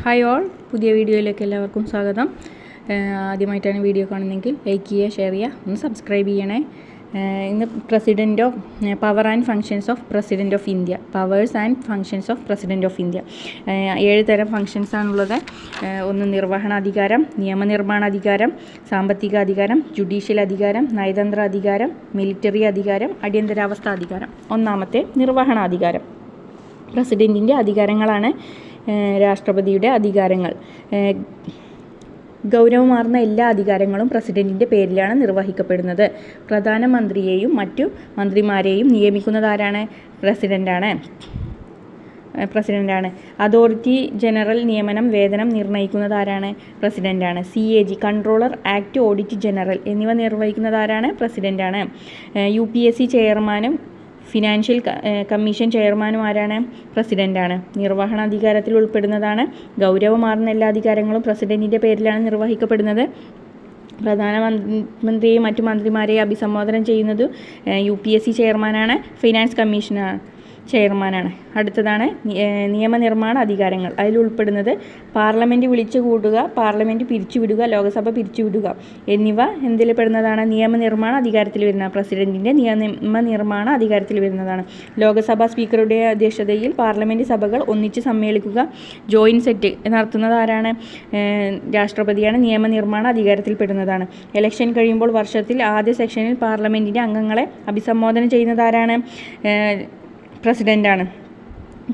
Hi all, പുതിയ വീഡിയോയിലേക്ക് എല്ലാവർക്കും സ്വാഗതം. ആദ്യമായിട്ടാണ് വീഡിയോ കാണുന്നതെങ്കിൽ ലൈക്ക് ചെയ്യുക, ഷെയർ ചെയ്യുക, ഒന്ന് സബ്സ്ക്രൈബ് ചെയ്യണേ. ഇന്ന് power and functions of president of India, powers and functions of president of India. 7 തരം ഫങ്ഷൻസ് ആണുള്ളത്. ഒന്ന് നിർവഹണാധികാരം, നിയമനിർമ്മാണ അധികാരം, സാമ്പത്തിക അധികാരം, ജുഡീഷ്യൽ അധികാരം, നയതന്ത്ര അധികാരം, മിലിറ്ററി അധികാരം, അടിയന്തരാവസ്ഥ അധികാരം. ഒന്നാമത്തെ നിർവഹണാധികാരം. പ്രസിഡൻറ്റിൻ്റെ അധികാരങ്ങളാണ് രാഷ്ട്രപതിയുടെ അധികാരങ്ങൾ. ഗൗരവമാർന്ന എല്ലാ അധികാരങ്ങളും പ്രസിഡൻറ്റിൻ്റെ പേരിലാണ് നിർവഹിക്കപ്പെടുന്നത്. പ്രധാനമന്ത്രിയെയും മറ്റു മന്ത്രിമാരെയും നിയമിക്കുന്നതാരാണ്? പ്രസിഡൻ്റാണ്. അതോറിറ്റി ജനറൽ നിയമനം, വേതനം നിർണ്ണയിക്കുന്നതാരാണ്? പ്രസിഡൻ്റാണ്. CAG, controller, act, audit general എന്നിവ നിർവഹിക്കുന്നതാരാണ്? പ്രസിഡൻ്റാണ്. UPSC ചെയർമാനും ഫിനാൻഷ്യൽ കമ്മീഷൻ ചെയർമാനും ആരാണ്? പ്രസിഡൻ്റാണ്. നിർവഹണാധികാരത്തിൽ ഉൾപ്പെടുന്നതാണ്. ഗൗരവമാർന്ന എല്ലാ അധികാരങ്ങളും പ്രസിഡൻറ്റിൻ്റെ പേരിലാണ് നിർവഹിക്കപ്പെടുന്നത്. പ്രധാനമന്ത്രിയെയും മറ്റു മന്ത്രിമാരെയും അഭിസംബോധന ചെയ്യുന്നത് UPSC ചെയർമാനാണ്. ഫിനാൻസ് കമ്മീഷനാണ് ചെയർമാനാണ്. അടുത്തതാണ് നിയമനിർമ്മാണ അധികാരങ്ങൾ. അതിൽ ഉൾപ്പെടുന്നത് പാർലമെൻറ്റ് വിളിച്ചു കൂടുക, പാർലമെൻറ്റ് പിരിച്ചുവിടുക, ലോകസഭ പിരിച്ചുവിടുക എന്നിവ എന്തിൽ പെടുന്നതാണ്? നിയമനിർമ്മാണ അധികാരത്തിൽ വരുന്ന പ്രസിഡൻറ്റിൻ്റെ നിയമനിർമ്മാണ അധികാരത്തിൽ വരുന്നതാണ്. ലോകസഭാ സ്പീക്കറുടെ അധ്യക്ഷതയിൽ പാർലമെൻറ്റ് സഭകൾ ഒന്നിച്ച് സമ്മേളിക്കുക, ജോയിൻറ്റ് സെറ്റ് നടത്തുന്നത് ആരാണ്? രാഷ്ട്രപതിയാണ്. നിയമനിർമ്മാണ അധികാരത്തിൽ പെടുന്നതാണ്. ഇലക്ഷൻ കഴിയുമ്പോൾ വർഷത്തിൽ ആദ്യ സെഷനിൽ പാർലമെൻറ്റിൻ്റെ അംഗങ്ങളെ അഭിസംബോധന ചെയ്യുന്നത് ആരാണ്? പ്രസിഡൻ്റാണ്.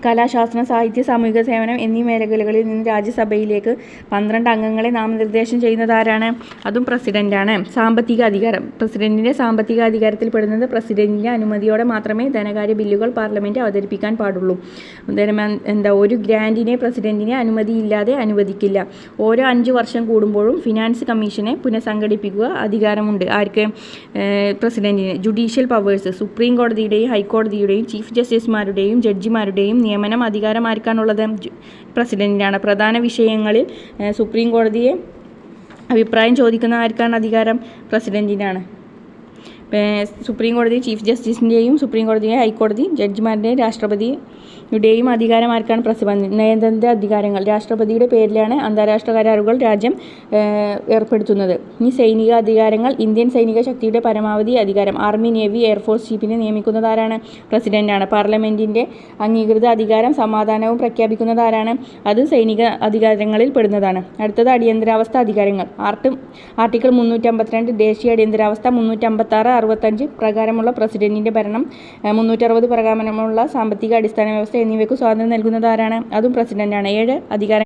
കലാ, ശാസ്ത്ര, സാഹിത്യ, സാമൂഹിക സേവനം എന്നീ മേഖലകളിൽ നിന്ന് രാജ്യസഭയിലേക്ക് 12 അംഗങ്ങളെ നാമനിർദ്ദേശം ചെയ്യുന്നത് ആരാണ്? അതും പ്രസിഡൻ്റാണ്. സാമ്പത്തിക അധികാരം. പ്രസിഡൻറ്റിൻ്റെ സാമ്പത്തിക അധികാരത്തിൽ പെടുന്നത് പ്രസിഡൻറ്റിൻ്റെ അനുമതിയോടെ മാത്രമേ ധനകാര്യ ബില്ലുകൾ പാർലമെൻറ്റ് അവതരിപ്പിക്കാൻ പാടുള്ളൂ. ഒരു ഗ്രാൻറ്റിനെ പ്രസിഡൻറ്റിനെ അനുമതിയില്ലാതെ അനുവദിക്കില്ല. ഓരോ 5 വർഷം കൂടുമ്പോഴും ഫിനാൻസ് കമ്മീഷനെ പുനഃസംഘടിപ്പിക്കുക അധികാരമുണ്ട്. ആർക്ക്? പ്രസിഡൻറ്റിന്. Judicial powers. സുപ്രീം കോടതിയുടെയും ഹൈക്കോടതിയുടെയും ചീഫ് ജസ്റ്റിസുമാരുടെയും ജഡ്ജിമാരുടെയും നിയമനം അധികാരം ആർക്കാണുള്ളത്? പ്രസിഡൻറ്റിനാണ്. പ്രധാന വിഷയങ്ങളിൽ സുപ്രീം കോടതിയെ അഭിപ്രായം ചോദിക്കുന്ന ആർക്കാണ് അധികാരം? പ്രസിഡൻറ്റിനാണ്. സുപ്രീം കോടതി ചീഫ് ജസ്റ്റിസിൻ്റെയും സുപ്രീം കോടതി ഹൈക്കോടതി ജഡ്ജിമാരുടെയും രാഷ്ട്രപതിയുടെയും അധികാരം ആർക്കാണ്? പ്രസിഡന്റ്. നയതന്ത്ര അധികാരങ്ങൾ. രാഷ്ട്രപതിയുടെ പേരിലാണ് അന്താരാഷ്ട്ര കരാറുകൾ രാജ്യം ഏർപ്പെടുത്തുന്നത്. ഇനി സൈനിക അധികാരങ്ങൾ. ഇന്ത്യൻ സൈനിക ശക്തിയുടെ പരമാവധി അധികാരം. ആർമി, നേവി, എയർഫോഴ്സ് ചീഫിനെ നിയമിക്കുന്നത് ആരാണ്? പ്രസിഡൻ്റാണ്. പാർലമെൻറ്റിൻ്റെ അംഗീകൃത അധികാരം സമാധാനവും പ്രഖ്യാപിക്കുന്നത് ആരാണ്? അത് സൈനിക അധികാരങ്ങളിൽ പെടുന്നതാണ്. അടുത്തത് അടിയന്തരാവസ്ഥ അധികാരങ്ങൾ. ആർട്ടിക്കിൾ 352 ദേശീയ അടിയന്തരാവസ്ഥ, 356, 65 പ്രകാരമുള്ള പ്രസിഡൻറ്റിൻ്റെ ഭരണം, 360 പ്രകാരമുള്ള സാമ്പത്തിക അടിസ്ഥാന വ്യവസ്ഥ എന്നിവയ്ക്ക് സ്വാതന്ത്ര്യം നൽകുന്നത് ആരാണ്? അതും പ്രസിഡൻ്റാണ്. 7 അധികാരം